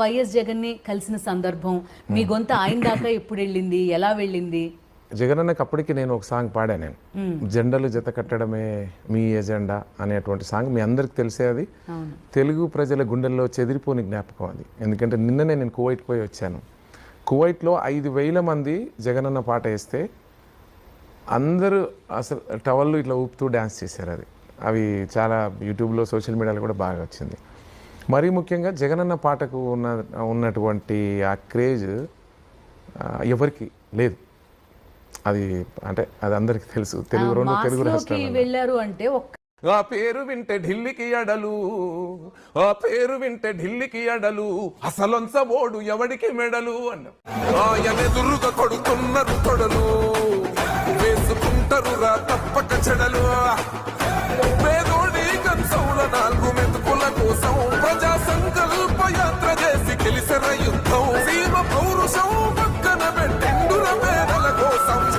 YS జగన్ని కలిసిన సందర్భం, మీ గొంతు ఆయన దాకా ఎప్పుడు వెళ్ళింది, ఎలా వెళ్ళింది? జగనన్నకి అప్పటికి నేను ఒక సాంగ్ పాడా, నేను జెండలు జత కట్టడమే మీ ఎజెండా అనేటువంటి సాంగ్ మీ అందరికి తెలిసే. అది తెలుగు ప్రజల గుండెల్లో చెదిరిపోని జ్ఞాపకం అది. ఎందుకంటే నిన్ననే నేను కువైట్ పోయి వచ్చాను. కువైట్లో 5,000 మంది జగనన్న పాట వేస్తే అందరూ అసలు టవల్లు ఇట్లా ఊపుతూ డ్యాన్స్ చేశారు. అది అవి చాలా యూట్యూబ్లో సోషల్ మీడియాలో కూడా బాగా వచ్చింది. మరీ ముఖ్యంగా జగనన్న పాటకు ఉన్నటువంటి ఆ క్రేజ్ ఎవరికి లేదు. అది అంటే అది అందరికి తెలుసు. తెలుగు రాష్ట్రాలు వెళ్ళారు అంటే ఆ పేరు వింటే ఢిల్లీకి అడలు, ఆ పేరు వింటే ఢిల్లీకి అడలు, అసలొంచ ఓడు ఎవడికి మెడలు అన్నాం. ఆయనెదురుగా కొడుతున్నారు తొడలు, వేసుకుంటారు రా తప్పక చెడలు. పేదోడి కంచంల 4 మెతుకుల కోసం ప్రజా సంకల్ప